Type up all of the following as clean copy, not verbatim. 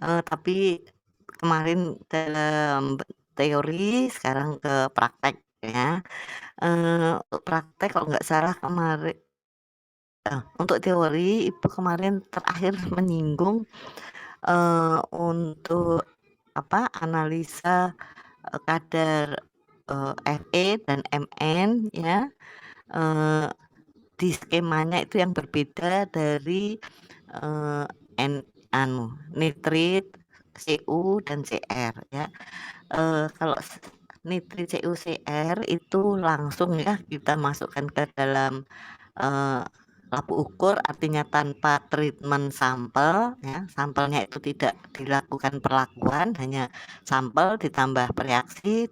Tapi kemarin dalam teori, sekarang ke praktek ya. Praktek kalau nggak salah untuk teori Ibu kemarin terakhir menyinggung, untuk analisa, kadar, Fe dan Mn ya, eee, di skemanya itu yang berbeda dari, eee, N nitrit, Cu, dan Cr ya. Kalau nitrit, Cu, Cr itu langsung ya kita masukkan ke dalam, eee, labu ukur, artinya tanpa treatment sampel ya, sampelnya itu tidak dilakukan perlakuan, hanya sampel ditambah reaksi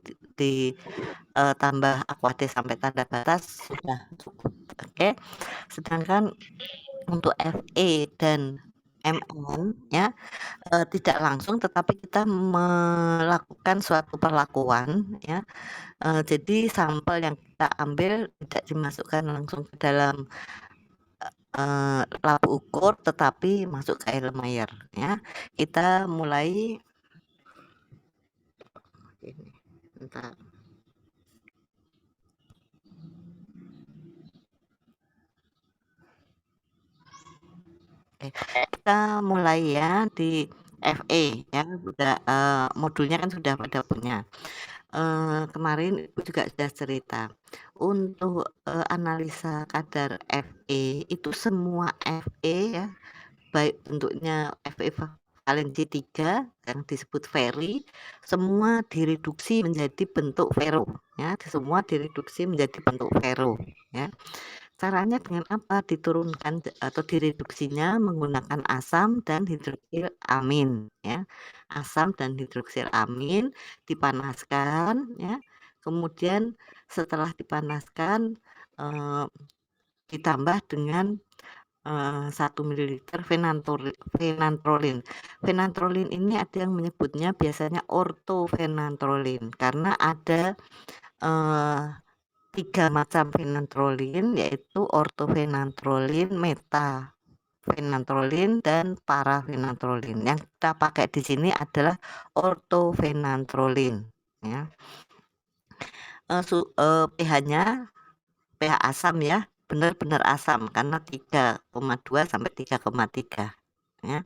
tambah Aquades sampai tanda batas sudah cukup, oke. Sedangkan untuk Fe dan Mn ya, tidak langsung tetapi kita melakukan suatu perlakuan ya, jadi sampel yang kita ambil tidak dimasukkan langsung ke dalam, labu ukur tetapi masuk ke Erlenmeyer ya. Kita mulai ini, bentar, kita mulai ya di Fe ya, udah, modulnya kan sudah pada punya. Kemarin Ibu juga sudah cerita, untuk, analisa kadar Fe itu semua Fe ya, baik bentuknya Fe valensi 3 yang disebut feri, semua direduksi menjadi bentuk fero ya, semua direduksi menjadi bentuk fero ya. Caranya dengan apa? Diturunkan atau direduksinya menggunakan asam dan hidroksil amin ya. Asam dan hidroksil amin dipanaskan ya. Kemudian setelah dipanaskan, eee, ditambah dengan, 1 mililiter fenantrolin. Fenantrolin ini ada yang menyebutnya biasanya ortofenantrolin karena ada, eee 3 macam fenantrolin, yaitu ortofenantrolin, metafenantrolin, dan parafenantrolin. Yang kita pakai di sini adalah ortofenantrolin ya. pH-nya pH asam ya, benar-benar asam karena 3,2 sampai 3,3 ya.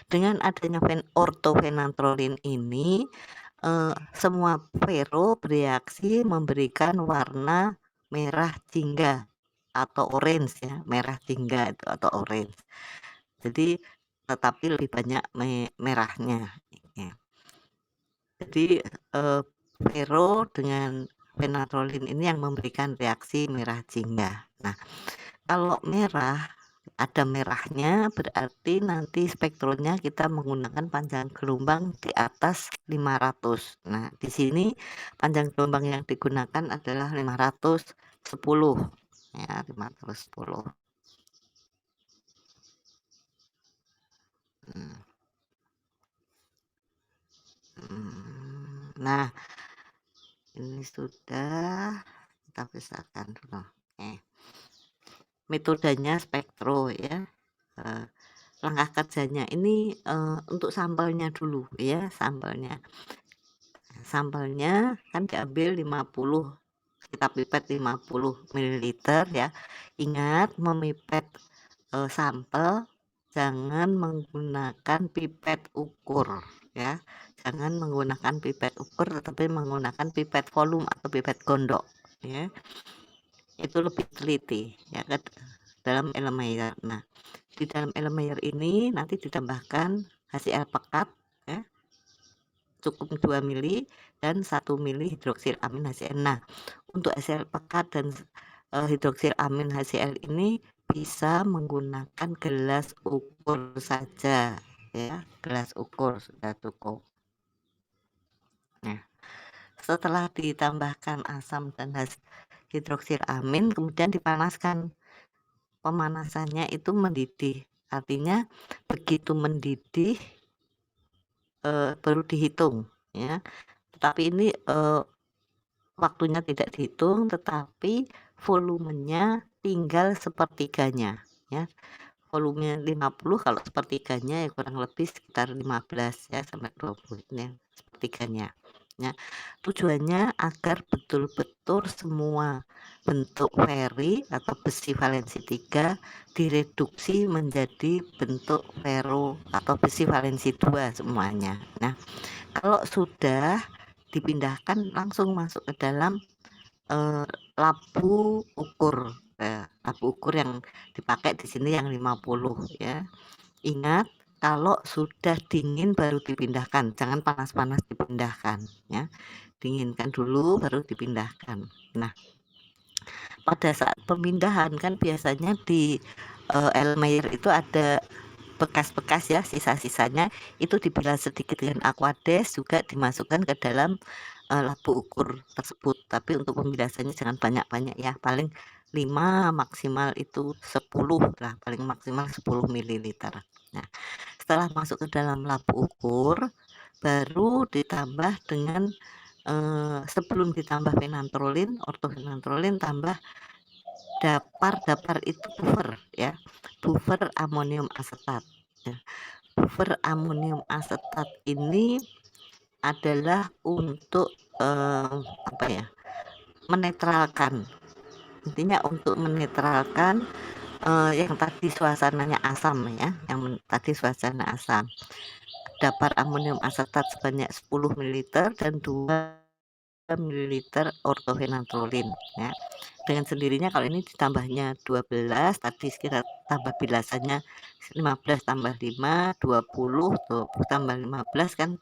Dengan adanya ortofenantrolin ini, semua fero bereaksi memberikan warna merah jingga atau orange ya, merah jingga itu atau orange. Jadi tetapi lebih banyak merahnya ya. Jadi, fero dengan fenantrolin ini yang memberikan reaksi merah jingga. Nah, kalau merah, ada merahnya berarti nanti spektrumnya kita menggunakan panjang gelombang di atas 500. Nah, di sini panjang gelombang yang digunakan adalah 510 ya, 510. Mmm, nah, ini sudah kita pisahkan dulu. Oke. Metodenya spektro ya, eee, langkah kerjanya ini, untuk sampelnya dulu ya, sampelnya. Sampelnya kan diambil 50, kita pipet 50 mililiter ya. Ingat memipet, sampel jangan menggunakan pipet ukur ya, jangan menggunakan pipet ukur tetapi menggunakan pipet volume atau pipet gondok ya, itu lebih teliti ya kan dalam Erlenmeyer. Nah, di dalam Erlenmeyer ini nanti ditambahkan HCl pekat ya, cukup 2 mili dan 1 mili hidroksil amin HCl. Nah, untuk HCl pekat dan, hidroksil amin HCl ini bisa menggunakan gelas ukur saja ya, gelas ukur sudah cukup. Nah, setelah ditambahkan asam dan hidroksil amin kemudian dipanaskan. Pemanasannya itu mendidih, artinya begitu mendidih, baru dihitung ya. Tetapi ini, waktunya tidak dihitung, tetapi volumenya tinggal sepertiganya ya. volumenya 50, kalau sepertiganya ya kurang lebih sekitar 15 ya sampai 20 ini sepertiganya. Ya, tujuannya agar betul-betul semua bentuk feri atau besi valensi 3 direduksi menjadi bentuk fero atau besi valensi 2 semuanya. Nah, kalau sudah dipindahkan langsung masuk ke dalam Eee, labu ukur, labu ukur yang dipakai di sini yang 50 ya. Ingat kalau sudah dingin baru dipindahkan, jangan panas-panas dipindahkan ya. Dinginkan dulu baru dipindahkan. Nah, pada saat pemindahan kan biasanya di, Elmeyer itu ada bekas-bekas ya, sisa-sisanya itu dibilas sedikit dengan Aquades juga dimasukkan ke dalam, labu ukur tersebut. Tapi untuk pembilasannya jangan banyak-banyak ya, paling 5 maksimal itu 10 lah, paling maksimal 10 mililiter. Nah, setelah masuk ke dalam labu ukur, baru ditambah dengan, sebelum ditambah phenanthroline, ortophenanthroline tambah dapar itu buffer ya, buffer amonium asetat. Nah, buffer amonium asetat ini adalah untuk, apa ya, menetralkan, intinya untuk menetralkan, yang tadi suasananya asam ya, tadi suasana asam. Dapar amonium asetat sebanyak 10 mililiter dan 2 mililiter ortofenantrolin ya. Dengan sendirinya kalau ini ditambahnya 12 tadi sekitar tambah bilasannya 15 tambah 5 20 tambah 15 kan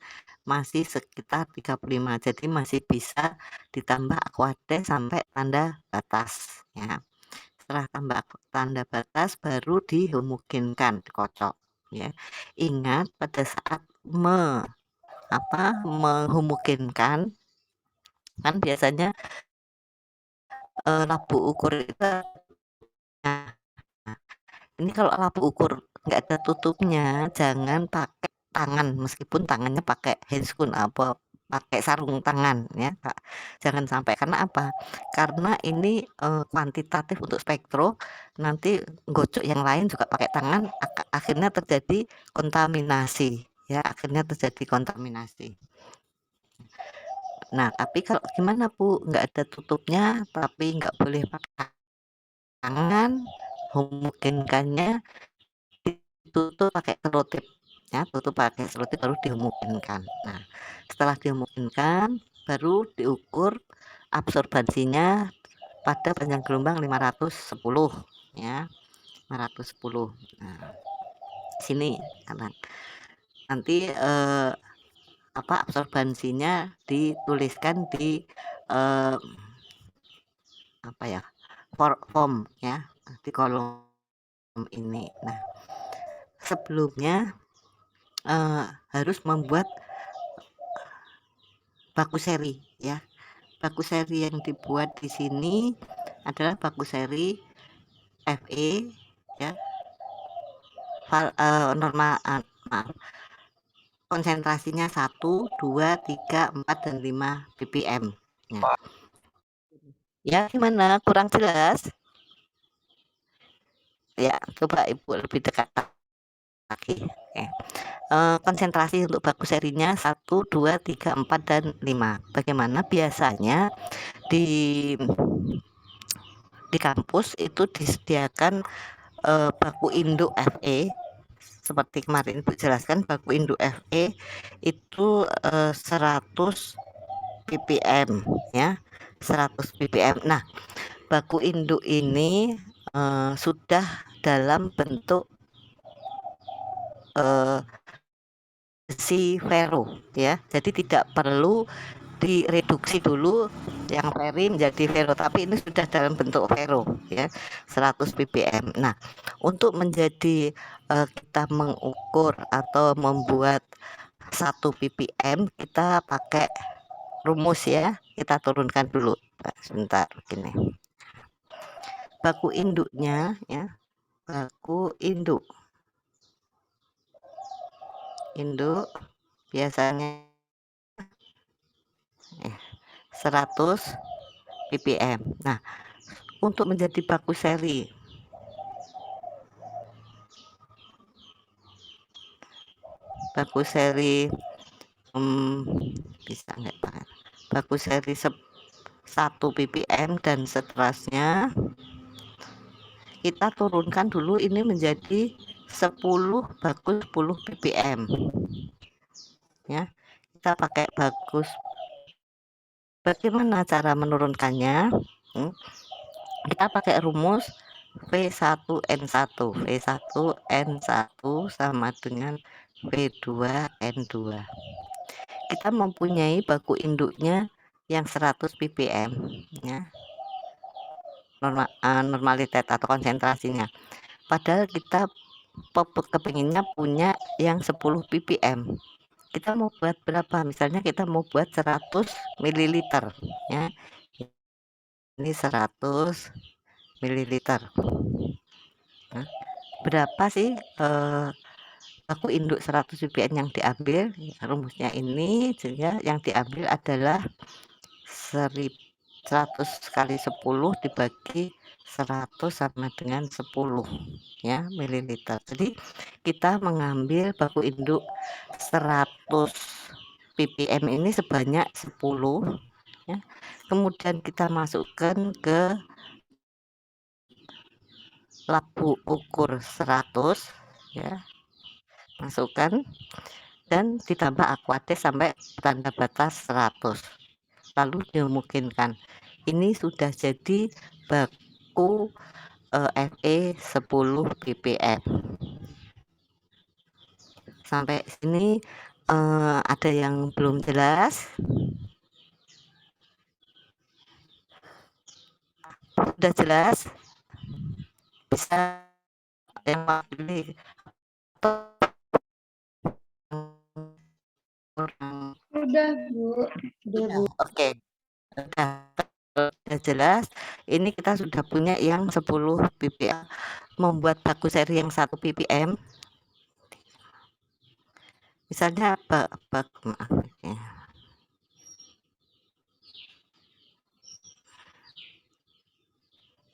masih sekitar 35, jadi masih bisa ditambah Aquades sampai tanda batas ya. Setelah tanda batas baru dihomogenkan, dikocok ya. Ingat pada saat menghomogenkan kan biasanya, labu ukur itu nah, ini kalau labu ukur nggak ada tutupnya jangan pakai tangan, meskipun tangannya pakai handscoon apa pakai sarung tangan ya, Kak. Jangan sampai, karena apa? Karena ini, kuantitatif untuk spektro, nanti gocok yang lain juga pakai tangan akhirnya terjadi kontaminasi ya, akhirnya terjadi kontaminasi. Nah, tapi kalau gimana, Bu? Nggak ada tutupnya, tapi nggak boleh pakai tangan, homogenkannya ditutup pakai selotip, ya, tutup pakai selotip baru dihomogenkan. Nah, setelah dihomogenkan, baru diukur absorbansinya pada panjang gelombang 510, ya, 510. Nah, sini anak nanti, absorbansinya dituliskan di, eee apa ya, form ya, di kolom ini. Nah, sebelumnya, harus membuat baku seri ya. Baku seri yang dibuat di sini adalah baku seri Fe ya, norma maaf, konsentrasinya 1, 2, 3, 4, dan 5 ppm. Ya. Ya, gimana? Kurang jelas? Ya, coba Ibu lebih dekat lagi. Oke. Konsentrasi untuk baku serinya 1, 2, 3, 4, dan 5. Bagaimana biasanya di kampus itu disediakan, baku induk Fe seperti kemarin Ibu jelaskan, baku induk Fe itu, 100 ppm ya, 100 ppm. Nah, baku induk ini, sudah dalam bentuk, besi fero ya, jadi tidak perlu direduksi dulu yang feri menjadi fero, tapi ini sudah dalam bentuk fero ya, 100 ppm. Nah, untuk menjadi, kita mengukur atau membuat 1 ppm kita pakai rumus ya, kita turunkan dulu. Sebentar begini. Baku induknya ya, baku induk biasanya 100 ppm. Nah, untuk menjadi baku seri baku seri bisa nggak Pak? Baku seri 1 ppm dan seterusnya kita turunkan dulu ini menjadi 10 baku 10 ppm ya. Kita pakai bagus. Bagaimana cara menurunkannya? Kita pakai rumus V1N1. V1N1 sama dengan V2N2. Kita mempunyai baku induknya yang 100 ppm ya. Normalitas atau konsentrasinya. Padahal kita kepinginnya punya yang 10 ppm. Kita mau buat berapa? Misalnya kita mau buat 100 ml ya. Ini 100 ml. Nah, berapa sih baku induk 100 ppm yang diambil? Rumusnya ini sehingga yang diambil adalah 100 kali 10 dibagi 100 sama dengan 10 ya mililiter. Jadi kita mengambil baku induk 100 ppm ini sebanyak 10 ya. Kemudian kita masukkan ke labu ukur 100 ya. Masukkan dan ditambah aquates sampai tanda batas 100. Lalu dimungkinkan ini sudah jadi baku Fe 10 ppm. Sampai sini ada yang belum jelas? Sudah jelas? Bisa yang pilih Udah, Bu. Udah, Bu. Oke. Sudah jelas. Ini kita sudah punya yang 10 ppm. Membuat baku seri yang 1 ppm. Misalnya maaf ya.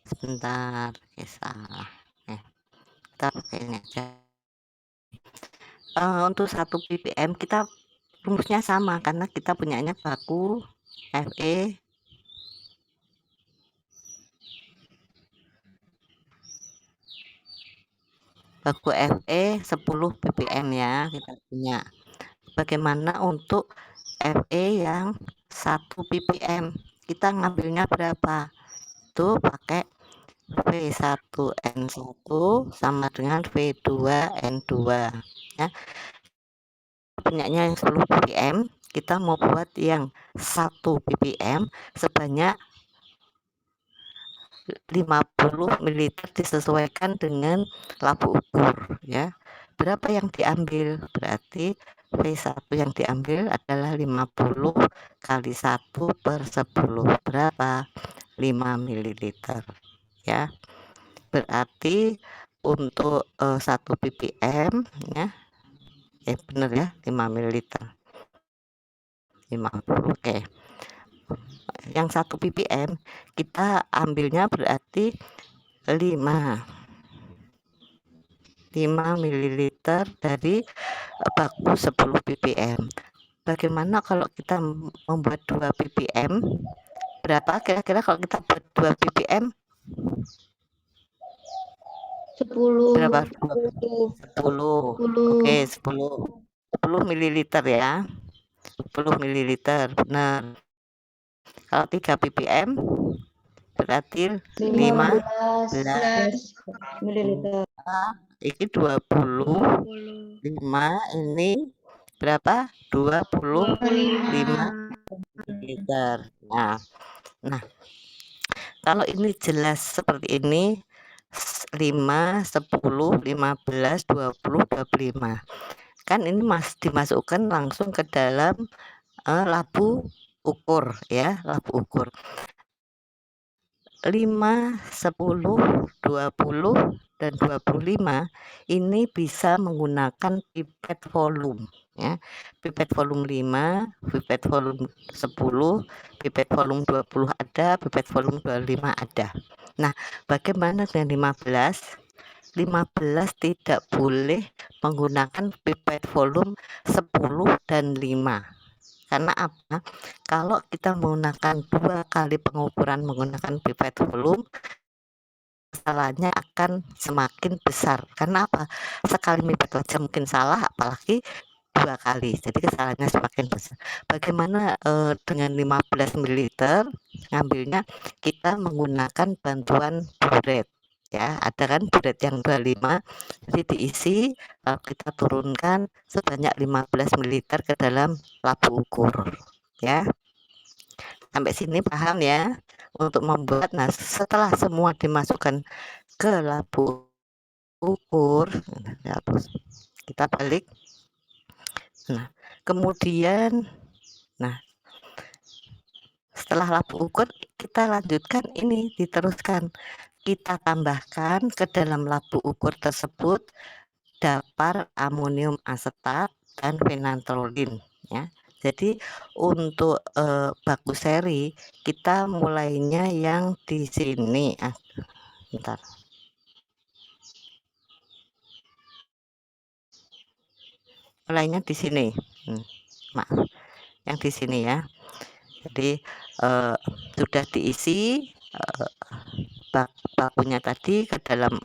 Sebentar, salah. Kita pakai ini aja. Untuk 1 ppm kita rumusnya sama karena kita punyanya baku Fe baku Fe 10 ppm ya kita punya. Bagaimana untuk Fe yang 1 ppm? Kita ngambilnya berapa? Itu pakai V1N1 sama dengan V2N2 ya. Punyanya yang 10 ppm, kita mau buat yang 1 ppm sebanyak 50 ml disesuaikan dengan labu ukur ya. Berapa yang diambil? Berarti V1 yang diambil adalah 50 kali 1/10. Berapa? 5 ml ya. Berarti untuk 1 ppm ya. Bener ya, 5 ml. 50. Oke. Yang 1 ppm kita ambilnya berarti 5 ml dari baku 10 ppm. Bagaimana kalau kita membuat 2 ppm? Berapa kira-kira kalau kita buat 2 ppm? 10. Berapa? 10. 10. Oke, 10 ml ya. 10 ml benar. Kalau 3 ppm berarti 15 ml. Ini 20. 5 ini berapa? 25 ml. Nah, kalau ini jelas seperti ini 5, 10, 15, 20, 25. Kan ini dimasukkan langsung ke dalam labu ukur ya, labu ukur. 5, 10, 20 dan 25 ini bisa menggunakan pipet volume ya. Pipet volume 5, pipet volume 10, pipet volume 20 ada, pipet volume 25 ada. Nah, bagaimana dengan 15? 15 tidak boleh menggunakan pipet volume 10 dan 5. Karena apa? Kalau kita menggunakan 2 kali pengukuran menggunakan pipet volume, kesalahannya akan semakin besar. Karena apa? Sekali pipet aja mungkin salah, apalagi 2 kali, jadi kesalahannya semakin besar. Bagaimana, dengan 15 mililiter ngambilnya, kita menggunakan bantuan buret, ya. Ada kan buret yang 25, jadi diisi, kita turunkan sebanyak 15 mililiter ke dalam labu ukur, ya. Sampai sini paham ya? Untuk membuat, nah setelah semua dimasukkan ke labu ukur, kita balik. Nah, kemudian setelah labu ukur kita lanjutkan ini, diteruskan. Kita tambahkan ke dalam labu ukur tersebut dapar amonium asetat dan fenantrolin, ya. Jadi untuk, baku seri kita mulainya yang di sini, bentar. Mulainya di sini, maaf, yang di sini ya. Jadi, sudah diisi, bakunya tadi ke dalam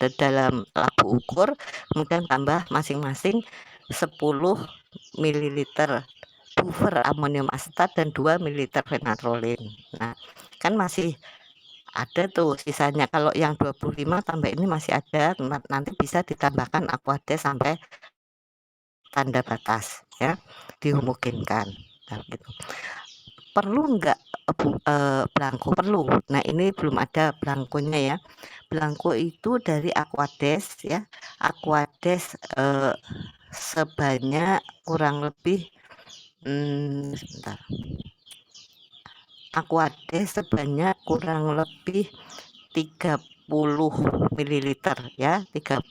ke dalam labu ukur, kemudian tambah masing-masing 10 mililiter buffer amonium asetat dan 2 mililiter fenantrolin. Nah, kan masih ada tuh sisanya, kalau yang 25 tambah ini masih ada, nanti bisa ditambahkan aquades sampai tanda batas, ya, dimungkinkan. Nah, gitu. Perlu nggak, belangko? Perlu. Nah, ini belum ada belangkonya ya. Belangko itu dari aquades ya, aquades, sebanyak kurang lebih, sebentar, aquades sebanyak kurang lebih 30 mililiter ya, 35,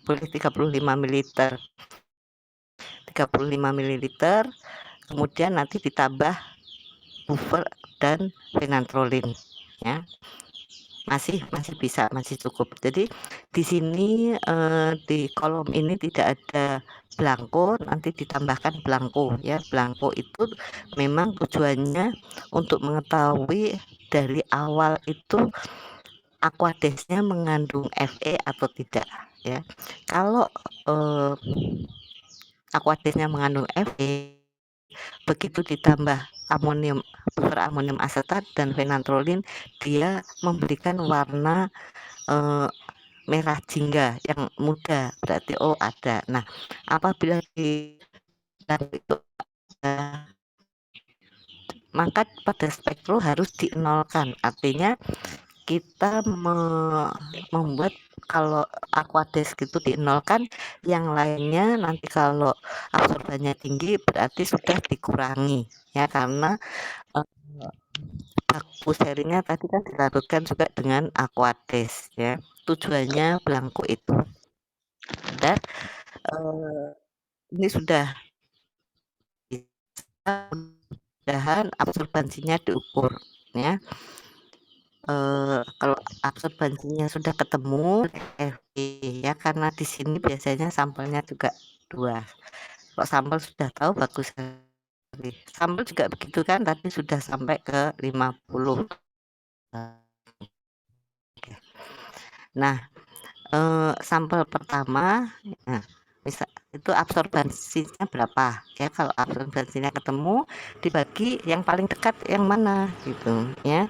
boleh 35 mililiter. 35 mililiter, kemudian nanti ditambah buffer dan fenantrolin, ya. Masih bisa, masih cukup. Jadi di sini, di kolom ini tidak ada belangko, nanti ditambahkan belangko ya. Belangko itu memang tujuannya untuk mengetahui dari awal itu aquadesnya mengandung Fe atau tidak, ya. Kalau, aquadesnya mengandung Fe, begitu ditambah buffer amonium asetat dan fenantrolin, dia memberikan warna, merah jingga yang muda, berarti oh ada. Nah, apabila di itu ada, maka pada spektrum harus dinolkan, artinya kita membuat kalau aquades gitu dinolkan, yang lainnya nanti kalau absorbannya tinggi berarti sudah dikurangi ya, karena, baku serinya tadi kan dilarutkan juga dengan aquades ya, tujuannya belangko itu. Dan, ini sudah mudah-mudahan absorbansinya diukur ya. Kalau absorbansinya sudah ketemu ya, karena di sini biasanya sampelnya juga 2. Kalau sampel sudah tahu bagus sekali. Sampel juga begitu kan, tadi sudah sampai ke 50. Nah, sampel pertama, nah, itu absorbansinya berapa ya, kalau absorbansinya ketemu dibagi yang paling dekat yang mana gitu ya.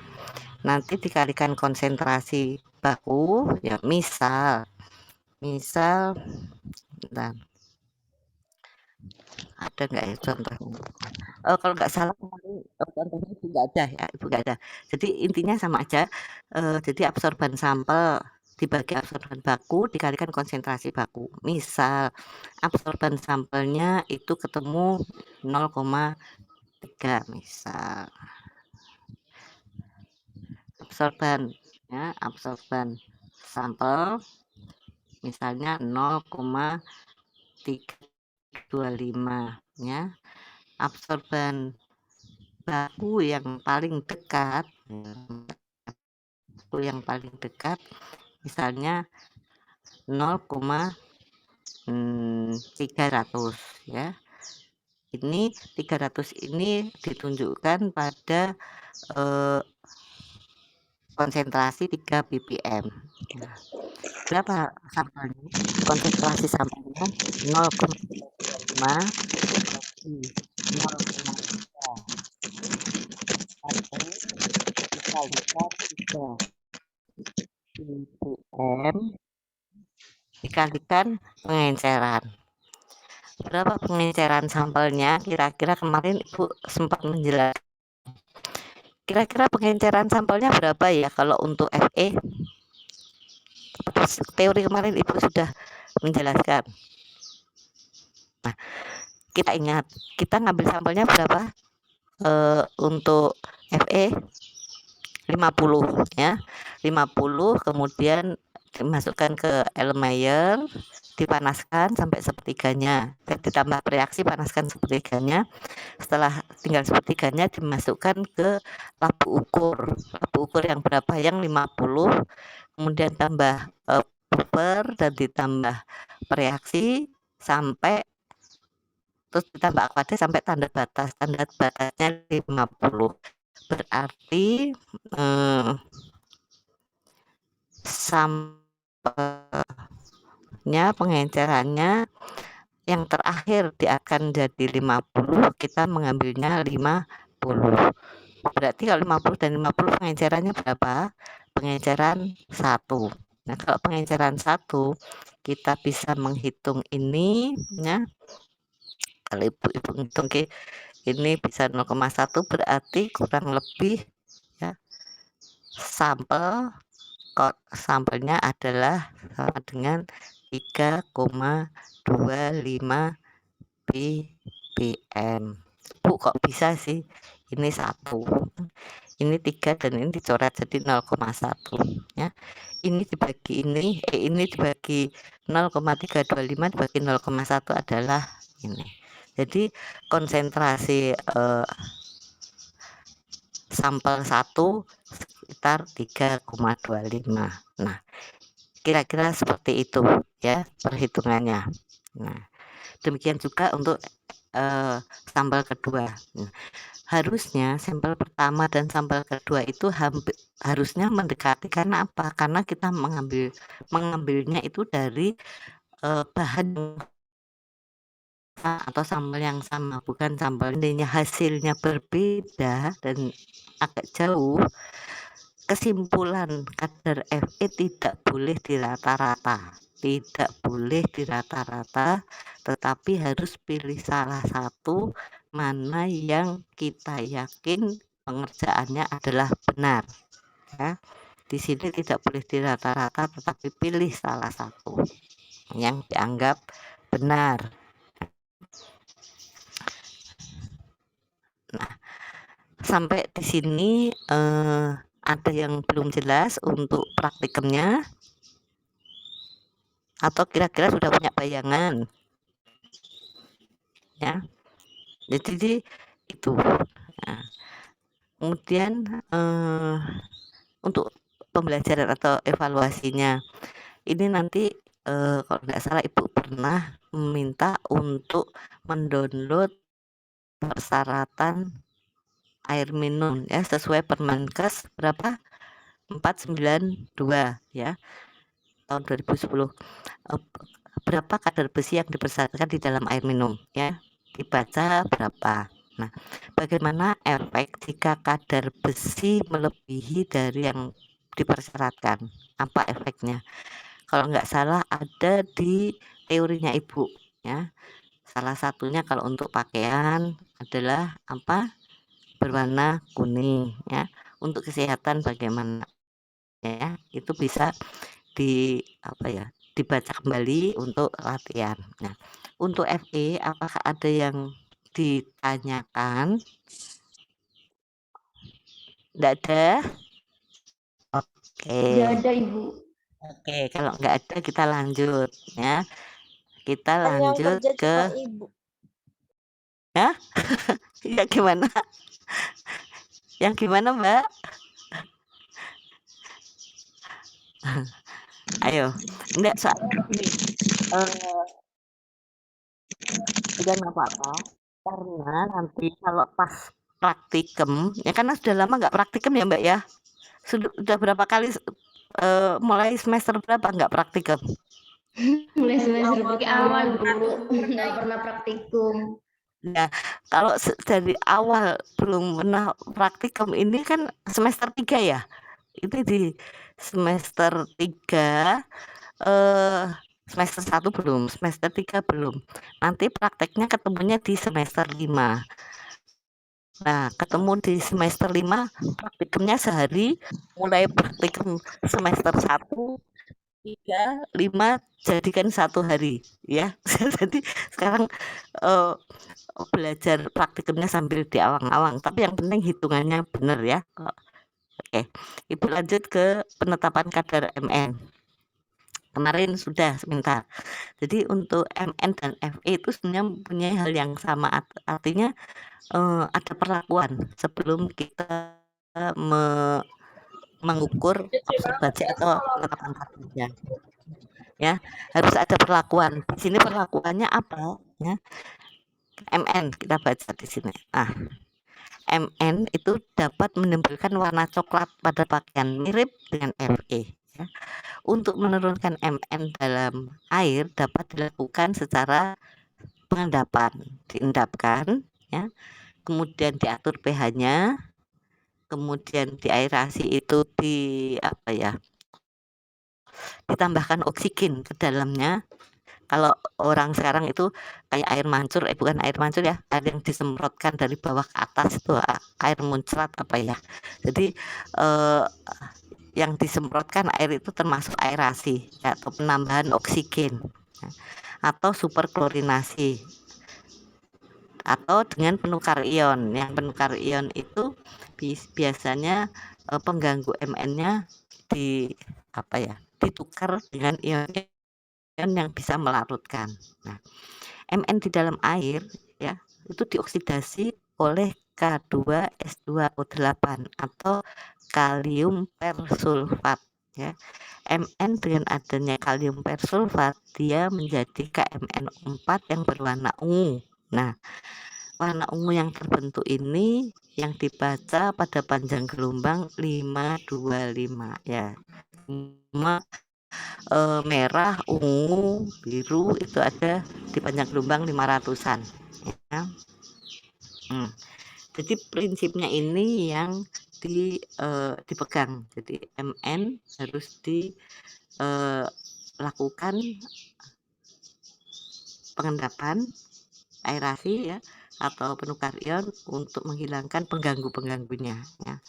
Nanti dikalikan konsentrasi baku ya, misal bentar, ada nggak ya contohnya? Kalau nggak salah kemarin, contohnya Ibu nggak ada ya, Ibu nggak ada. Jadi intinya sama aja, jadi absorban sampel dibagi absorban baku dikalikan konsentrasi baku. Misal absorban sampelnya itu ketemu 0,3 misal. Absorban sampel misalnya 0,325 ya. Absorban baku yang paling dekat waktu yang paling dekat, misalnya 0,300 ya. Ini 300 ini ditunjukkan pada konsentrasi 3 ppm. Nah, berapa sampelnya? Konsentrasi sampelnya 0,35 0,3 sampai dikalikan 3 ppm dikalikan pengenceran. Berapa pengenceran sampelnya? Kira-kira kemarin Ibu sempat menjelaskan. Kira-kira pengenceran sampelnya berapa ya kalau untuk FE? Teori kemarin Ibu sudah menjelaskan. Nah, kita ingat, kita ngambil sampelnya berapa? Untuk FE 50 ya. 50 kemudian dimasukkan ke Erlenmeyer, dipanaskan sampai sepertiganya, ditambah reaksi panaskan sepertiganya. Setelah tinggal sepertiganya dimasukkan ke labu ukur yang berapa, yang 50, kemudian tambah buffer dan ditambah reaksi sampai terus ditambah aqua sampai tanda batasnya 50. Berarti sampelnya pengencerannya yang terakhir akan jadi 50, kita mengambilnya 50. Berarti kalau 50 dan 50 pengencerannya berapa? Pengenceran 1. Nah, kalau pengenceran 1 kita bisa menghitung ini ya. Kalau Ibu hitung ini bisa 0,1 berarti kurang lebih ya sampelnya adalah sama dengan 3,25 ppm. Bu, kok bisa sih ini 1, ini 3 dan ini dicoret jadi 0,1 ya. Ini dibagi ini dibagi 0,325 dibagi 0,1 adalah ini. Jadi konsentrasi sampel 1 sekitar 3,25. Nah, kira-kira seperti itu ya perhitungannya. Nah, demikian juga untuk sampel kedua. Nah, harusnya sampel pertama dan sampel kedua itu harusnya mendekati, karena apa? Karena kita mengambilnya itu dari bahan atau sampel yang sama, bukan sampel ini hasilnya berbeda dan agak jauh. Kesimpulan kadar Fe tidak boleh dirata-rata, tetapi harus pilih salah satu mana yang kita yakin pengerjaannya adalah benar ya. Di sini tidak boleh dirata-rata, tetapi pilih salah satu yang dianggap benar. Nah, sampai di sini ada yang belum jelas untuk praktikumnya atau kira-kira sudah punya bayangan ya. Jadi itu. Nah, kemudian untuk pembelajaran atau evaluasinya ini nanti kalau nggak salah Ibu pernah meminta untuk mendownload persyaratan air minum ya sesuai Permenkes berapa 492 ya tahun 2010. Berapa kadar besi yang dipersyaratkan di dalam air minum ya, dibaca berapa. Nah, bagaimana efek jika kadar besi melebihi dari yang dipersyaratkan, apa efeknya? Kalau nggak salah ada di teorinya Ibu ya. Salah satunya kalau untuk pakaian adalah apa? Berwarna kuning ya. Untuk kesehatan bagaimana ya? Itu bisa dibaca kembali untuk latihan. Nah, untuk FE apakah ada yang ditanyakan? Nggak ada? Oke. Tidak ada, Ibu. Oke, kalau nggak ada kita lanjut ya. Kita Yang lanjut kerja ke cuma Ibu. ya. Ya gimana? Yang gimana, Mbak? Ayo, enggak soalnya gini, eee, enggak apa-apa, karena nanti kalau pas praktikum, ya karena sudah lama nggak praktikum ya, Mbak, ya? Sudah berapa kali mulai semester berapa nggak praktikum? Mulai Dari semester awal awal dulu. Bu, nggak pernah praktikum. Nah, kalau dari awal belum pernah praktikum ini kan semester 3 ya? Ini di semester 3 eee, semester 1 belum, semester 3 belum. Nanti prakteknya ketemunya di semester 5. Nah, ketemu di semester 5 praktikumnya sehari, mulai praktikum semester 1, 3, 5 jadikan 1 hari ya. Jadi sekarang, eee, belajar praktikumnya sambil diawang-awang, tapi yang penting hitungannya bener ya. Oke, Ibu lanjut ke penetapan kadar MN. Kemarin sudah sebentar. Jadi untuk MN dan FE itu sebenarnya mempunyai hal yang sama, artinya, ada perlakuan sebelum kita me mengukur offset budget atau penetapan targetnya, ya. Harus ada perlakuan. Di sini perlakuannya apa, ya, MN kita baca di sini. Nah, MN itu dapat menimbulkan warna coklat pada pakaian mirip dengan FE, ya. Untuk menurunkan MN dalam air dapat dilakukan secara pengendapan, diendapkan, ya, kemudian diatur pH-nya, kemudian diaerasi itu apa ya, ditambahkan oksigen ke dalamnya. Kalau orang sekarang itu kayak air mancur, bukan air mancur ya, air yang disemprotkan dari bawah ke atas itu air muncrat apa ya. Jadi eh, yang disemprotkan air itu termasuk aerasi ya, atau penambahan oksigen ya, atau superklorinasi atau dengan penukar ion. Yang penukar ion itu biasanya pengganggu MN-nya di apa ya, ditukar dengan ion yang bisa melarutkan. Nah, MN di dalam air ya itu dioksidasi oleh K2S2O8 atau kalium persulfat ya. MN dengan adanya kalium persulfat dia menjadi KMNO4 yang berwarna ungu. Nah, warna ungu yang terbentuk ini yang dibaca pada panjang gelombang 525 ya. Merah, ungu, biru itu ada di panjang gelombang 500-an ya. Jadi prinsipnya ini yang dipegang. Jadi MN harus dilakukan pengendapan, aerasi ya, atau penukar ion untuk menghilangkan pengganggu-pengganggunya ya.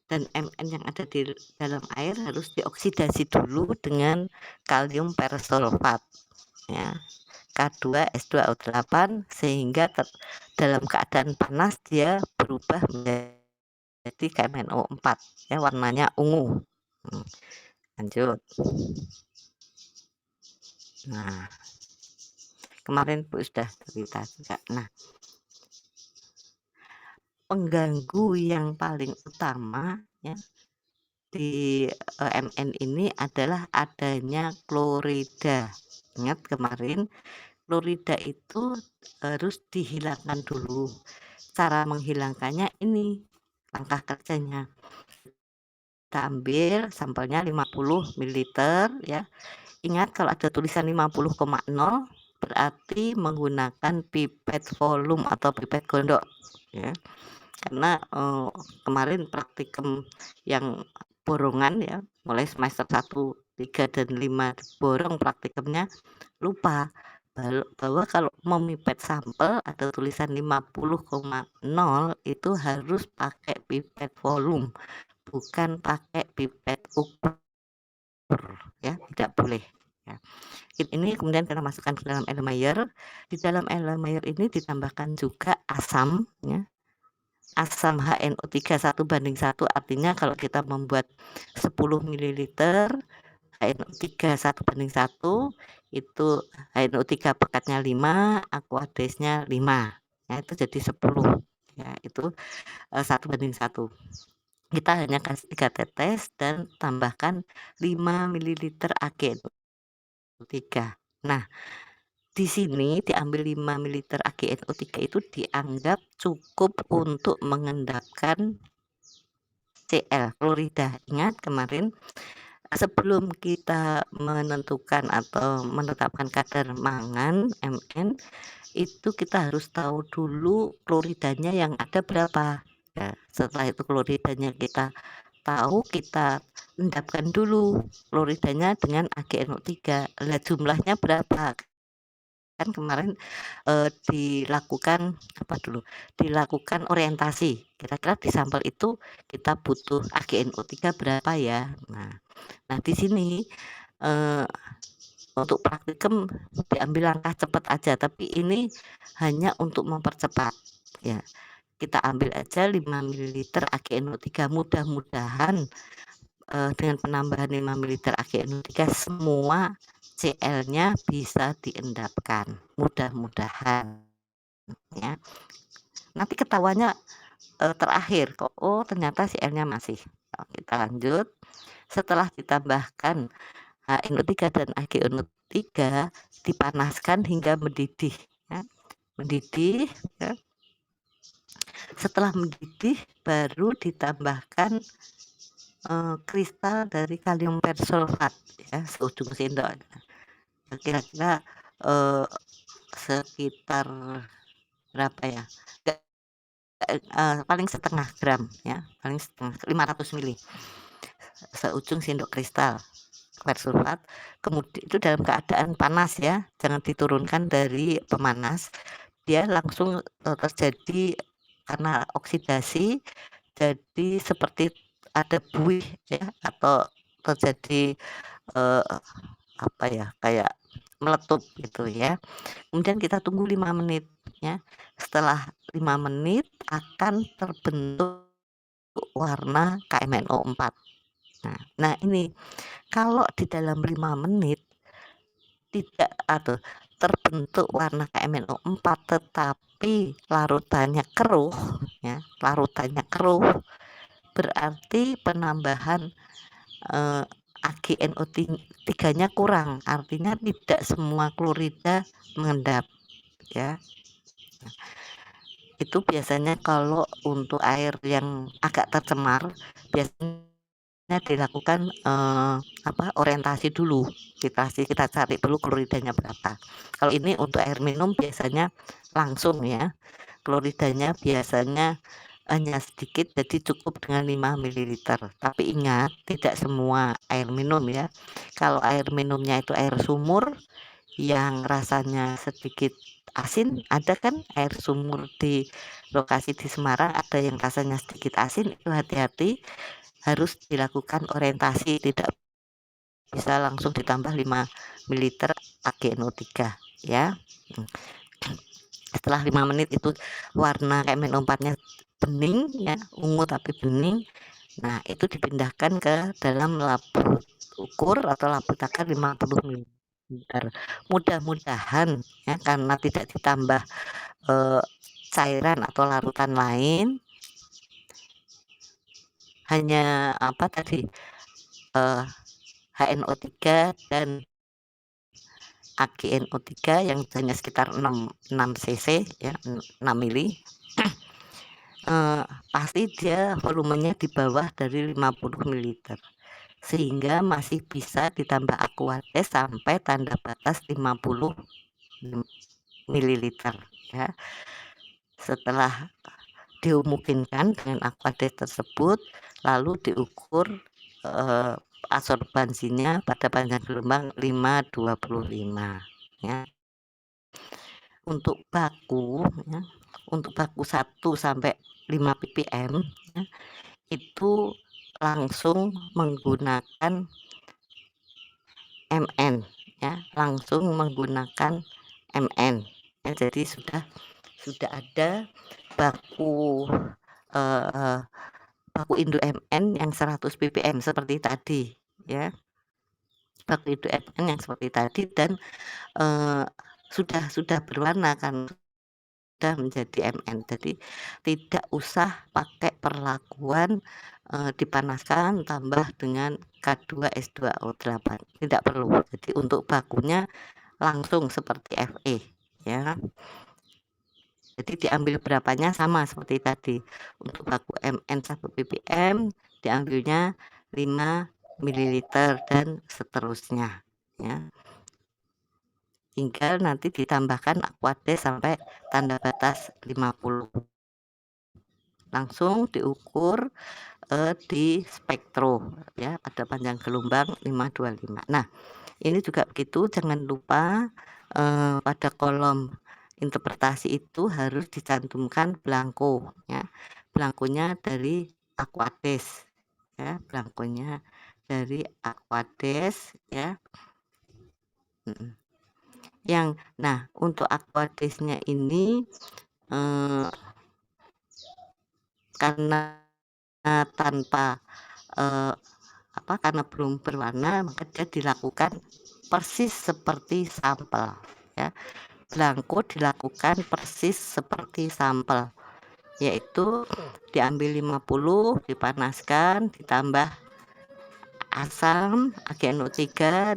Dan MN yang ada di dalam air harus dioksidasi dulu dengan kalium persulfat ya, K2S2O8 sehingga dalam keadaan panas dia berubah menjadi KMNO4 ya, warnanya ungu. Lanjut. Nah, kemarin Bu sudah cerita juga. Nah, pengganggu yang paling utama ya di MN ini adalah adanya klorida. Ingat kemarin klorida itu harus dihilangkan dulu. Cara menghilangkannya ini langkah kerjanya. Kita ambil sampelnya 50 ml ya. Ingat kalau ada tulisan 50,0 berarti menggunakan pipet volume atau pipet gondok ya. Karena kemarin praktikum yang borongan ya, mulai semester 1, 3 dan 5 borong praktikumnya, lupa bahwa kalau memipet sampel ada tulisan 50,0 itu harus pakai pipet volume, bukan pakai pipet ukur ya, tidak boleh ya. Ini kemudian kita masukkan ke dalam Erlenmeyer. Di dalam Erlenmeyer ini ditambahkan juga asam ya. Asam HNO3 1:1, artinya kalau kita membuat 10 ml HNO3 1:1 itu HNO3 pekatnya 5, aqueous-nya 5 ya, itu jadi 10 ya, itu 1:1. Kita hanya kasih 3 tetes dan tambahkan 5 mililiter AgNO3. Nah, di sini diambil 5 mililiter AgNO3 itu dianggap cukup untuk mengendapkan Cl, klorida. Ingat kemarin sebelum kita menentukan atau menetapkan kadar mangan Mn, itu kita harus tahu dulu kloridanya yang ada berapa. Ya, setelah itu kloridanya kita tahu, kita endapkan dulu kloridanya dengan AgNO3. Lah jumlahnya berapa? Kan kemarin, dilakukan apa dulu, dilakukan orientasi, kira-kira di sampel itu kita butuh AgNO3 berapa ya? Nah di sini, eee, untuk praktikum diambil langkah cepat aja, tapi ini hanya untuk mempercepat, ya. Kita ambil aja 5 mililiter AgNO3, mudah-mudahan, dengan penambahan 5 mililiter AgNO3 semua Cl-nya bisa diendapkan, mudah-mudahan, ya. Nanti ketahuannya, terakhir kok, oh ternyata Cl-nya masih. Kita lanjut, setelah ditambahkan HNO3 dan AgNO3 dipanaskan hingga mendidih, ya, mendidih, ya. Setelah mendidih baru ditambahkan, kristal dari kalium persulfat, ya, seujung sendok. Kira-kira, eee, sekitar berapa ya, paling setengah gram, ya, paling setengah, 500 mili, seujung sendok kristal persulfat. Kemudian itu dalam keadaan panas ya, jangan diturunkan dari pemanas, dia langsung, terjadi karena oksidasi, jadi seperti ada buih ya, atau terjadi, eee, apa ya, kayak meletup gitu ya. Kemudian kita tunggu 5 menit ya. Setelah 5 menit akan terbentuk warna KMNO4. Nah ini kalau di dalam 5 menit tidak terbentuk warna KMNO4 tetapi larutannya keruh ya, larutannya keruh, berarti penambahan, AgNO3-nya kurang, artinya tidak semua klorida mengendap ya. Itu biasanya kalau untuk air yang agak tercemar, biasanya dilakukan, orientasi dulu, kita cari dulu kloridanya berapa. Kalau ini untuk air minum biasanya langsung ya, kloridanya biasanya hanya sedikit, jadi cukup dengan 5 mililiter. Tapi ingat, tidak semua air minum ya. Kalau air minumnya itu air sumur yang rasanya sedikit asin, ada kan air sumur di lokasi di Semarang ada yang rasanya sedikit asin, itu hati-hati, harus dilakukan orientasi, tidak bisa langsung ditambah 5 mililiter AgNO3 ya. Setelah 5 menit itu warna KMNO4-nya bening ya, ungu tapi bening. Nah, itu dipindahkan ke dalam labu ukur atau labu takar 50 mililiter. Mudah-mudahan ya karena tidak ditambah, eee, cairan atau larutan lain, hanya apa tadi, eee, HNO3 dan AgNO3 yang hanya sekitar 6 cc ya, 6 mili, pasti dia volumenya di bawah dari 50 mililiter, sehingga masih bisa ditambah Aquades sampai tanda batas 50 mililiter ya. Setelah dimungkinkan dengan Aquades tersebut, lalu diukur, absorbansinya pada panjang gelombang 525 ya. Untuk baku ya, untuk baku 1 sampai 5 ppm ya, itu langsung menggunakan Mn ya, langsung menggunakan Mn ya. Jadi sudah ada baku, eee, baku Indo Mn yang 100 ppm seperti tadi ya, baku Indo Mn yang seperti tadi dan, eee, sudah berwarna kan, sudah menjadi Mn. Jadi tidak usah pakai perlakuan, dipanaskan tambah dengan K2S2O8, tidak perlu. Jadi untuk bakunya langsung seperti Fe ya. Jadi diambil berapanya sama seperti tadi. Untuk baku Mn 1 ppm diambilnya 5 mililiter dan seterusnya ya. Tinggal nanti ditambahkan Aquades sampai tanda batas 50. Langsung diukur di spektro ya, pada panjang gelombang 525. Nah, ini juga begitu, jangan lupa pada kolom interpretasi itu harus dicantumkan belangko ya. Belangkonya dari Aquades ya, belangkonya dari Aquades ya. Nah, untuk Aquadesnya ini karena tanpa karena belum berwarna, maka dia dilakukan persis seperti sampel ya. Belangko dilakukan persis seperti sampel, yaitu diambil 50, dipanaskan, ditambah asam, AgNO3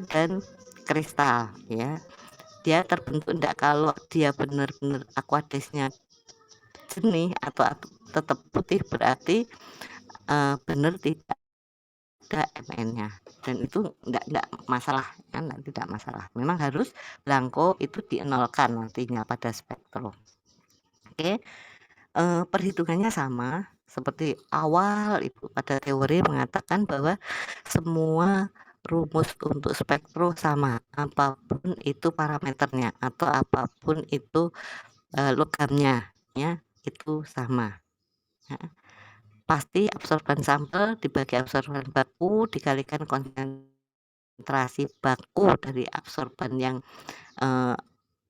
dan kristal ya. Dia terbentuk enggak, kalau dia benar-benar Aquadesnya jernih atau tetap putih, berarti benar tidak ada Mn-nya, dan itu enggak masalah kan, tidak masalah. Memang harus belangko itu dienolkan nantinya pada spektrum. Oke, perhitungannya sama seperti awal Ibu pada teori mengatakan bahwa semua rumus untuk spektrum sama, apapun itu parameternya atau apapun itu logamnya ya, itu sama ya. Pasti absorban sampel dibagi absorban baku dikalikan konsentrasi baku dari absorban yang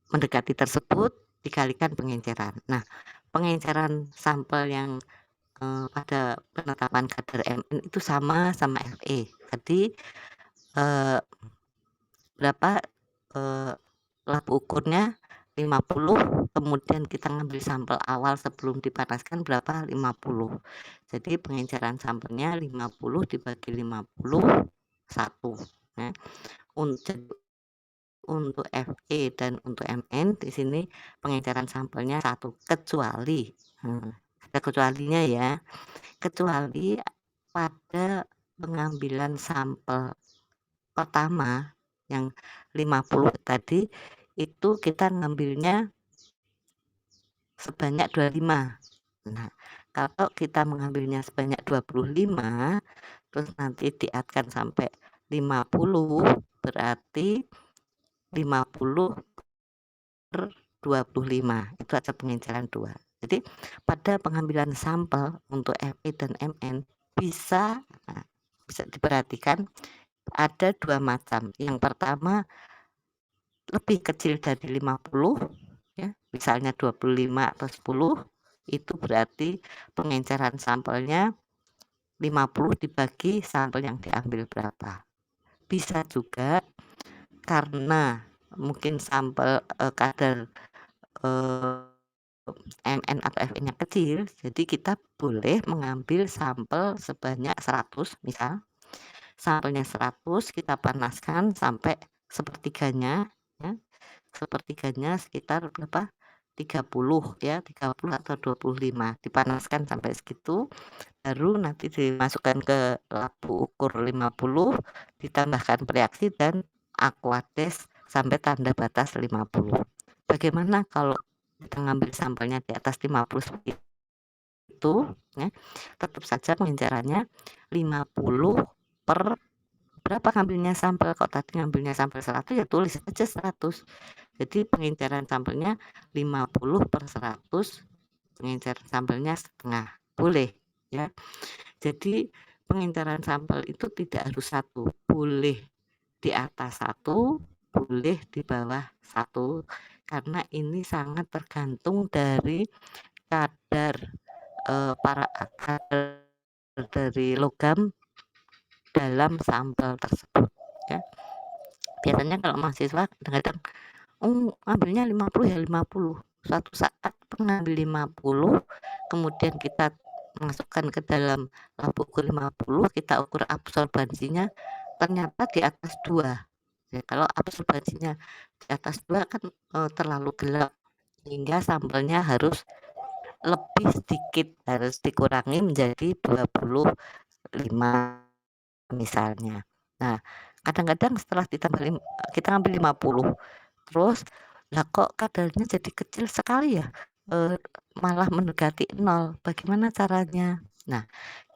mendekati tersebut dikalikan pengenceran. Nah, pengenceran sampel yang pada penetapan kadar Mn itu sama Fe. Tadi berapa labu ukurnya 50, kemudian kita ngambil sampel awal sebelum dipanaskan berapa, 50. Jadi pengenceran sampelnya 50 dibagi 51 ya. Untuk Fe dan untuk Mn di sini pengenceran sampelnya 1, kecuali ada kecualinya ya, kecuali pada pengambilan sampel pertama yang 50 tadi, itu kita ngambilnya sebanyak 25. Nah, kalau kita mengambilnya sebanyak 25, terus nanti diatkan sampai 50, berarti 50/25, itu ada pengenceran 2. Jadi pada pengambilan sampel untuk Fe dan Mn bisa diperhatikan ada 2 macam. Yang pertama lebih kecil dari 50 ya, misalnya 25 atau 10, itu berarti pengenceran sampelnya 50 dibagi sampel yang diambil berapa. Bisa juga karena mungkin sampel kadar Mn atau Fe-nya kecil, jadi kita boleh mengambil sampel sebanyak 100 misal. Sampelnya 100 kita panaskan sampai sepertiganya ya. Sepertiganya sekitar berapa? 30 ya, 30 atau 25, dipanaskan sampai segitu, baru nanti dimasukkan ke labu ukur 50, ditambahkan reaksi dan Aquades sampai tanda batas 50. Bagaimana kalau kita ngambil sampelnya di atas 50 seperti itu ya, tetap saja pengencerannya 50 per berapa ngambilnya sampel, kok tadi ngambilnya sampel 100 ya tulis aja 100. Jadi pengenceran sampelnya 50/100, pengenceran sampelnya setengah, boleh ya. Jadi pengenceran sampel itu tidak harus 1, boleh di atas 1, boleh di bawah 1, karena ini sangat tergantung dari kadar kadar dari logam dalam sampel tersebut ya. Biasanya kalau mahasiswa kadang-kadang ambilnya 50 ya 50, suatu saat pengambil 50, kemudian kita masukkan ke dalam labo ukur 50, kita ukur absorbansinya, ternyata di atas 2. Ya, kalau absorbansinya di atas 2 kan, terlalu gelap, sehingga sampelnya harus lebih sedikit, harus dikurangi menjadi 25 misalnya. Nah, kadang-kadang setelah ditambah kita ngambil 50, terus, lah kok kadarnya jadi kecil sekali ya, eee, malah mendekati 0, bagaimana caranya? Nah,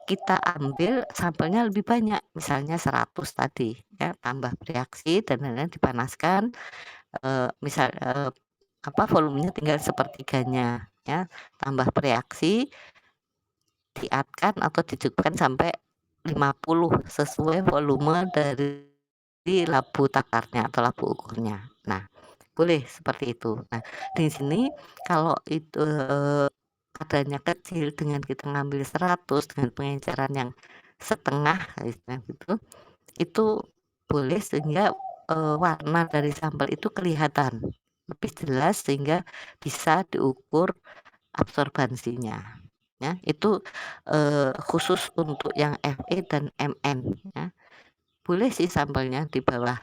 kita ambil sampelnya lebih banyak, misalnya 100 tadi ya, tambah bereaksi dan lain-lain dipanaskan, volumenya tinggal sepertiganya ya, tambah bereaksi, diatkan atau dicukupkan sampai 50 sesuai volume dari labu takarnya atau labu ukurnya. Nah, boleh seperti itu. Nah, di sini kalau itu, kadarnya kecil dengan kita ngambil 100 dengan pengenceran yang setengah istilahnya gitu, itu boleh sehingga, warna dari sampel itu kelihatan lebih jelas sehingga bisa diukur absorbansinya, ya. Itu, khusus untuk yang Fe dan Mn ya. Boleh sih sampelnya di bawah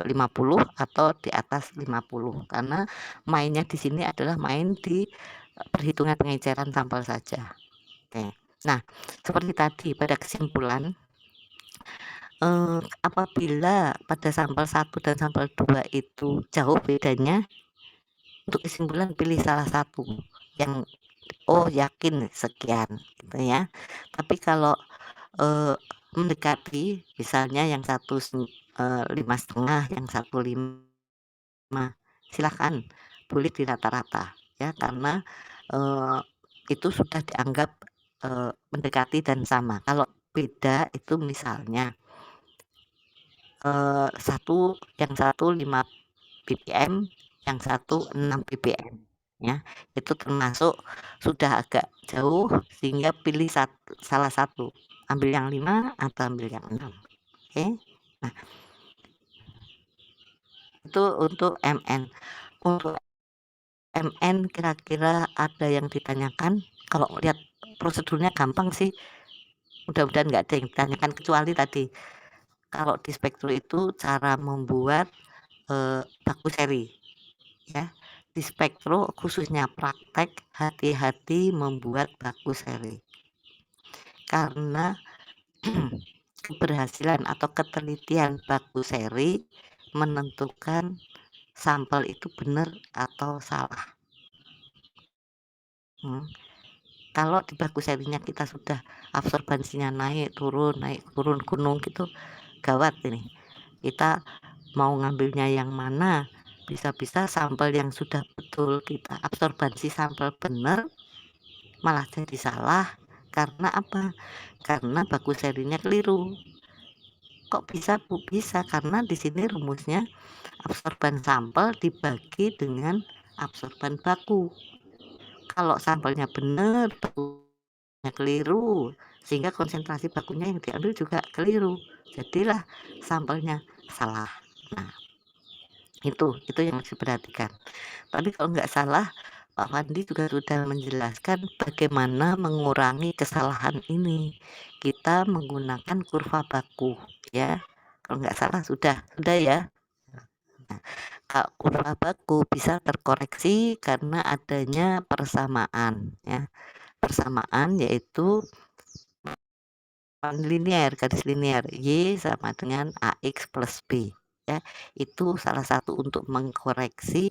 50 atau di atas 50 karena mainnya di sini adalah main di, perhitungan pengenceran sampel saja. Oke. Nah, seperti tadi pada kesimpulan, apabila pada sampel 1 dan sampel 2 itu jauh bedanya, untuk kesimpulan pilih salah satu yang, "Oh yakin sekian," gitu ya. Tapi kalau, eee, mendekati misalnya yang satu 5,5, yang satu 5, silakan boleh di rata-rata ya karena, eee, itu sudah dianggap, mendekati dan sama. Kalau beda itu misalnya, yang satu 5 ppm, yang satu 6 ppm ya. Itu termasuk sudah agak jauh sehingga pilih salah satu, ambil yang 5 atau ambil yang 6, oke. Nah, itu untuk MN. Untuk MN kira-kira ada yang ditanyakan? Kalau lihat prosedurnya gampang sih, mudah-mudahan nggak ada yang ditanyakan kecuali tadi, kalau di Spektro itu cara membuat, baku seri ya. Di Spektro khususnya praktek hati-hati membuat baku seri. Karena keberhasilan atau ketelitian baku seri menentukan sampel itu benar atau salah. Hmm. Kalau di baku serinya kita sudah absorbansinya naik turun gunung gitu, gawat ini. Kita mau ngambilnya yang mana, bisa-bisa sampel yang sudah betul kita absorbansi sampel benar, malah jadi salah. Karena apa? Karena baku serinya keliru. Kok bisa, Bu? Bisa karena di sini rumusnya absorban sampel dibagi dengan absorban baku. Kalau sampelnya benar, bakunya keliru, sehingga konsentrasi bakunya yang diambil juga keliru. Jadilah sampelnya salah. Nah, itu yang harus diperhatikan. Tapi kalau nggak salah, Pak Fandi juga sudah menjelaskan bagaimana mengurangi kesalahan ini. Kita menggunakan kurva baku, ya. Kalau nggak salah sudah ya. Nah, kurva baku bisa terkoreksi karena adanya persamaan, ya. Persamaan yaitu garis linier, Y sama dengan AX plus B, ya. Itu salah satu untuk mengkoreksi,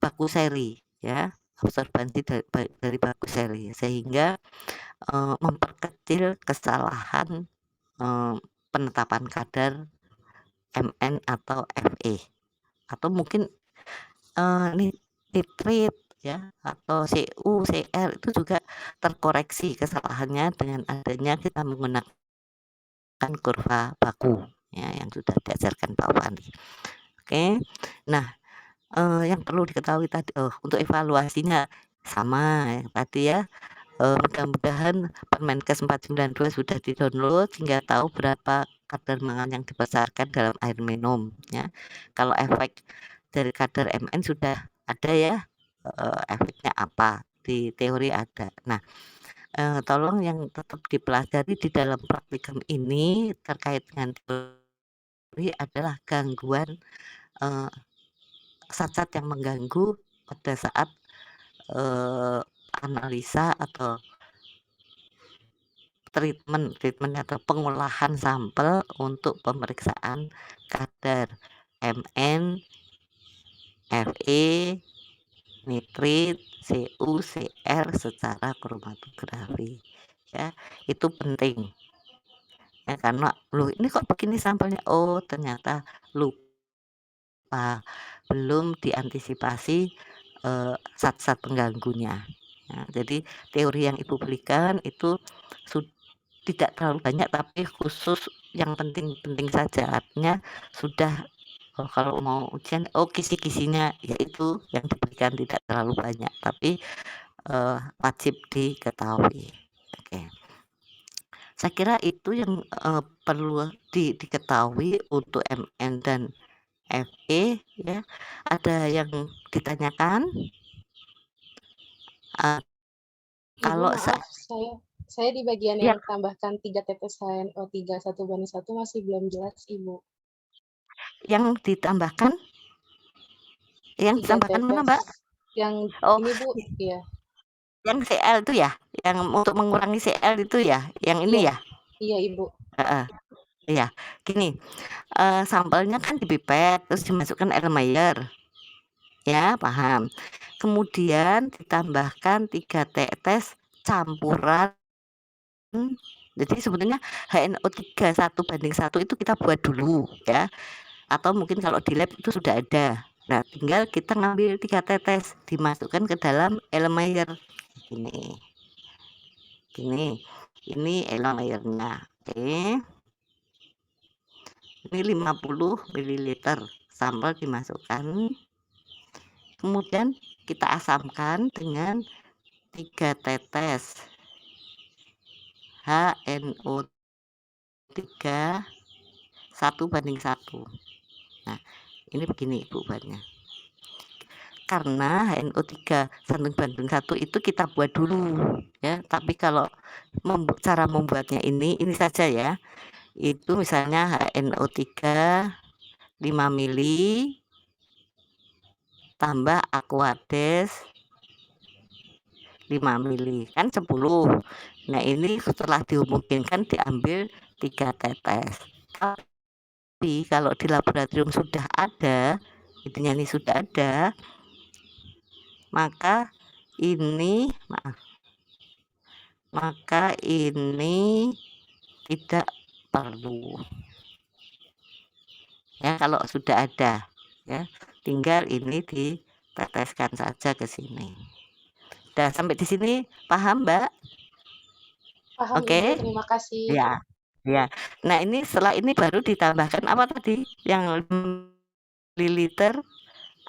baku seri ya, absorbansi dari baku seri sehingga, memperkecil kesalahan, eee, penetapan kadar Mn atau Fe atau mungkin, nitrit ya atau Cu, Cl itu juga terkoreksi kesalahannya dengan adanya kita menggunakan kurva baku ya yang sudah diajarkan Pak Fandi. Oke. Nah, yang perlu diketahui tadi untuk evaluasinya sama yang tadi ya, mudah-mudahan Permenkes 492 sudah di-download sehingga tahu berapa kadar mangan yang dibesarkan dalam air minum ya. Kalau efek dari kadar Mn sudah ada ya, efeknya apa. di teori ada. Nah, tolong yang tetap dipelajari di dalam praktikum ini terkait dengan teori adalah gangguan, eee, zat-zat yang mengganggu pada saat, eee, analisa atau treatment atau pengolahan sampel untuk pemeriksaan kadar Mn, Fe, nitrit, Cu, Cr secara kromatografi, ya. Itu penting, ya, karena, "Loh, ini kok begini sampelnya?" Oh, ternyata lupa, belum diantisipasi, zat-zat pengganggunya. Nah, jadi teori yang Ibu berikan itu tidak terlalu banyak, tapi khusus yang penting-penting saja. Artinya sudah, kalau mau ujian, kisi-kisinya ya itu yang diberikan tidak terlalu banyak, tapi, wajib diketahui. Oke. Saya kira itu yang, perlu diketahui untuk Mn dan Fe, ya. Ada yang ditanyakan? Eee, Ibu kalau maaf, saya di bagian ya, yang tambahkan 3 tetes HNO3 1:1 masih belum jelas, Ibu. yang ditambahkan? Yang 3 ditambahkan mana, tetes. Mbak? Yang Oh, ini, Bu, iya. yang Cl itu ya? Yang untuk mengurangi Cl itu ya? Yang ini Iya, ya? iya, Ibu. Heeh, iya. Gini, sampelnya kan dipipet terus dimasukkan air Mayer, ya, paham. Kemudian ditambahkan 3 tetes campuran, jadi sebetulnya HNO3 1:1 itu kita buat dulu, ya, atau mungkin kalau di lab itu sudah ada. Nah, tinggal kita ngambil 3 tetes dimasukkan ke dalam Erlenmeyer, gini. Ini Erlenmeyernya, oke. Ini 50 mililiter sampel dimasukkan, kemudian kita asamkan dengan 3 tetes HNO3 1:1. Nah, ini begini Ibu buatnya. Karena HNO3 1:1 itu kita buat dulu, ya. Tapi kalau cara membuatnya ini saja ya. Itu misalnya HNO3 5 mili tambah Aquades 5 mili, kan 10. Nah, ini setelah dimungkinkan diambil 3 tetes. Tapi kalau di laboratorium sudah ada, itunya ini sudah ada, maka ini tidak perlu. Ya, kalau sudah ada, ya. Tinggal ini diteteskan saja ke sini. Udah sampai di sini paham, Mbak? Paham, Ibu, Oke? terima kasih. Ya. Ya. Nah, ini setelah ini baru ditambahkan apa tadi? Yang mililiter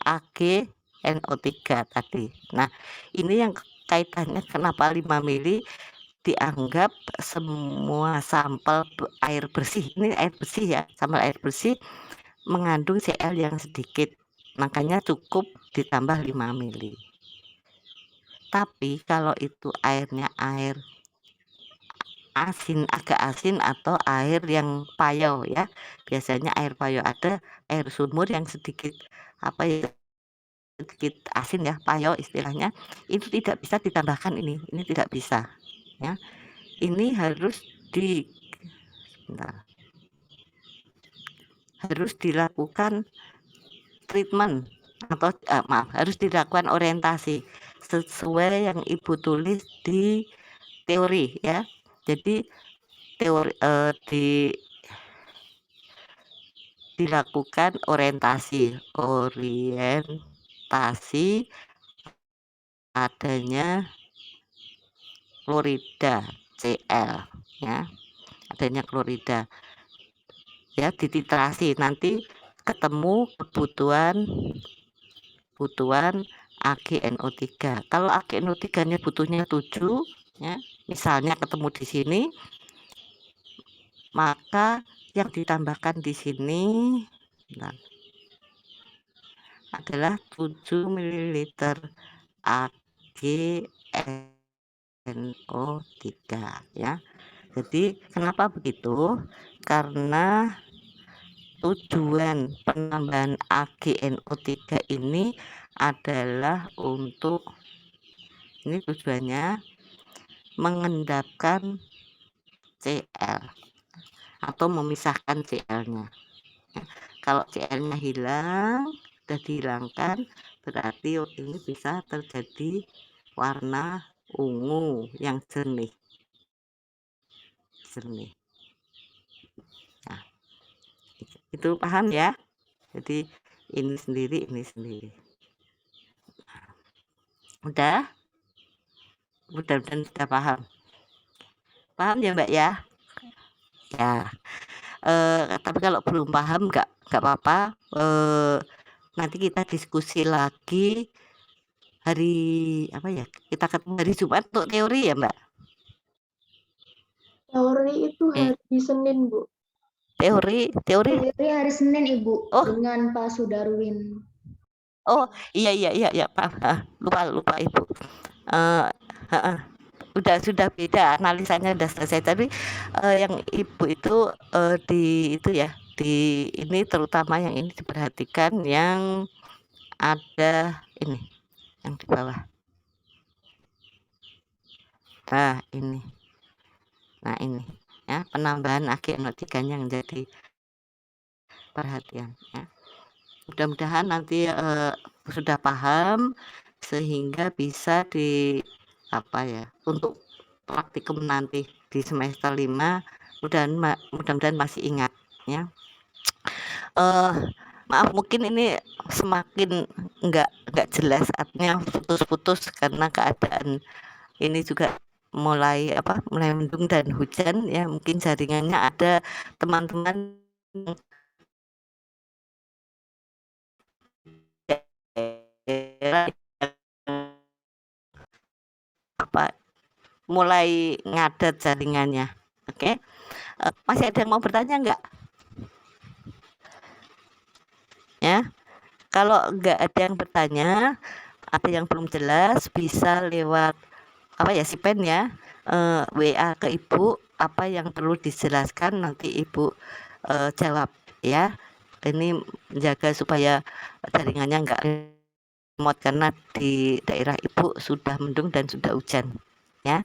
AgNO3 tadi. Nah, ini yang kaitannya kenapa 5 mili dianggap semua sampel air bersih. Ini air bersih ya, sampel air bersih mengandung Cl yang sedikit. Makanya cukup ditambah 5 mili. Tapi kalau itu airnya air asin, agak asin atau air yang payau ya. Biasanya air payau ada, air sumur yang sedikit apa ya, sedikit asin ya, payau istilahnya, itu tidak bisa ditambahkan ini tidak bisa ya. Ini harus sebentar, harus dilakukan treatment atau maaf, harus dilakukan orientasi sesuai yang Ibu tulis di teori ya. Jadi teori dilakukan orientasi adanya klorida Cl ya, adanya klorida ya, dititrasi nanti ketemu kebutuhan AgNO3. Kalau AgNO3-nya butuhnya 7 ya, misalnya ketemu di sini, maka yang ditambahkan di sini adalah 7 ml Ag NO3 ya. Jadi kenapa begitu? Karena tujuan penambahan AgNO3 ini adalah untuk ini tujuannya mengendapkan Cl atau memisahkan Cl-nya. Kalau Cl-nya hilang, sudah dihilangkan, berarti ini bisa terjadi warna ungu yang jernih. Nah, itu paham ya? Jadi ini sendiri, ini sendiri. Udah? Mudah-mudahan sudah paham. Paham ya Mbak ya? Ya. Tapi kalau belum paham nggak apa-apa. Nanti kita diskusi lagi hari apa ya? Kita ketemu hari Jumat untuk teori ya Mbak? Teori itu hari Senin, Bu. Teori Teori hari Senin, Ibu, Oh. dengan Pak Sudarwin. Oh, iya, lupa Ibu. Sudah beda, analisanya sudah selesai. Tapi yang Ibu itu di itu ya, di ini terutama yang ini diperhatikan yang ada ini, yang di bawah. Nah ini ya, penambahan AgNO3-nya yang jadi perhatian ya. Mudah-mudahan nanti sudah paham sehingga bisa di apa ya, untuk praktikum nanti di semester 5 mudah-mudahan masih ingat ya. Maaf mungkin ini semakin enggak jelas, artinya putus-putus karena keadaan ini juga mulai mendung dan hujan ya, mungkin jaringannya ada teman-teman mulai ngadat jaringannya. Oke. Masih ada yang mau bertanya enggak? Ya. Kalau enggak ada yang bertanya, ada yang belum jelas bisa lewat Sipen ya, WA ke Ibu, apa yang perlu dijelaskan nanti Ibu jawab ya. Ini menjaga supaya jaringannya enggak remote karena di daerah Ibu sudah mendung dan sudah hujan ya.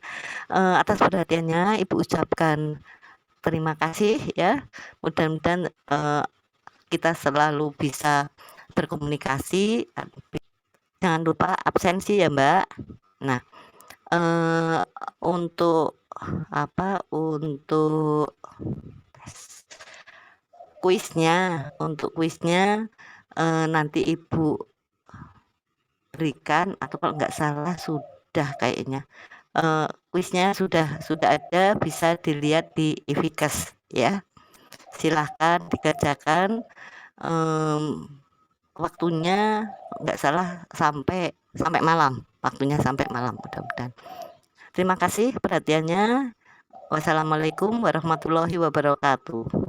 Atas perhatiannya Ibu ucapkan terima kasih ya. Mudah-mudahan kita selalu bisa berkomunikasi. Jangan lupa absensi ya Mbak. Nah, untuk kuisnya nanti Ibu berikan, atau kalau nggak salah sudah kayaknya kuisnya sudah ada, bisa dilihat di Ivikas ya. Silahkan dikerjakan, waktunya nggak salah sampai malam, mudah-mudahan. Terima kasih perhatiannya. Wassalamualaikum warahmatullahi wabarakatuh.